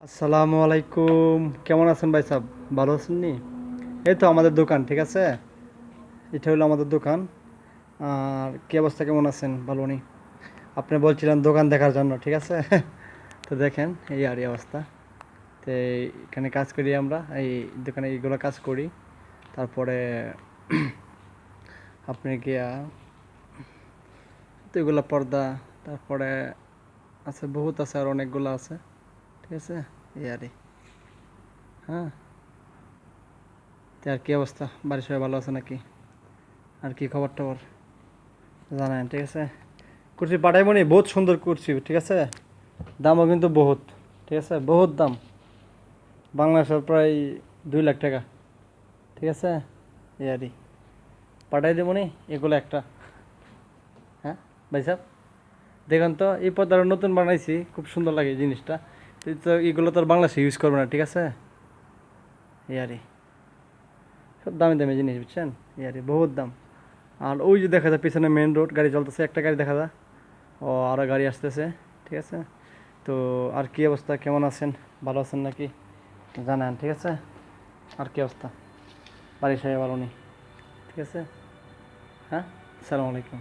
আসসালামু আলাইকুম। কেমন আছেন ভাই সাহেব? ভালো আছেন নি? এই তো আমাদের দোকান, ঠিক আছে? এটা হলো আমাদের দোকান। আর কি অবস্থা, কেমন আছেন? ভালো নি? আপনি বলছিলেন দোকান দেখার জন্য, ঠিক আছে? তো দেখেন এই আর এই অবস্থা। তো এখানে কাজ করি আমরা, এই দোকানে এইগুলো কাজ করি। তারপরে আপনি গিয়া তো এগুলো পর্দা, তারপরে আছে বহুত আছে, আর অনেকগুলো আছে, ঠিক আছে? এই আরই। হ্যাঁ। তো আর কি অবস্থা, বাড়ির সবাই ভালো আছে নাকি? আর কি খবর টবর জানেন, ঠিক আছে? কুর্সি পাঠাইব নি, বহুত সুন্দর কুর্সি, ঠিক আছে? দামও কিন্তু বহুত, ঠিক আছে? বহুত দাম, বাংলাদেশের প্রায় 2 লাখ টাকা, ঠিক আছে? এই আরই, পাঠাই দেবো নি এগুলো একটা। হ্যাঁ ভাই সাহেব, দেখুন তো এই পর্দাটা নতুন বানাইছি, খুব সুন্দর লাগে এই জিনিসটা। তো এগুলো তো আর বাংলাদেশে ইউজ করবো না, ঠিক আছে? এই আরই, সব দামি দামি জিনিস, বুঝছেন? এই আরই, বহুত দাম। আর ওই যে দেখা যায় পিছনে মেন রোড, গাড়ি চলতেছে, একটা গাড়ি দেখা যায়, ও আরও গাড়ি আসতেছে, ঠিক আছে? তো আর কি অবস্থা, কেমন আছেন? ভালো আছেন নাকি জানান, ঠিক আছে? আর কি অবস্থা, বাড়ির সবাই ভালো নেই? ঠিক আছে। হ্যাঁ, সালাম আলাইকুম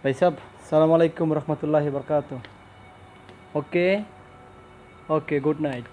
ভাই সাহেব। সালাম আলাইকুম রহমতুল্লাহি বরকাত। ওকে, ওকে, গুড নাইট।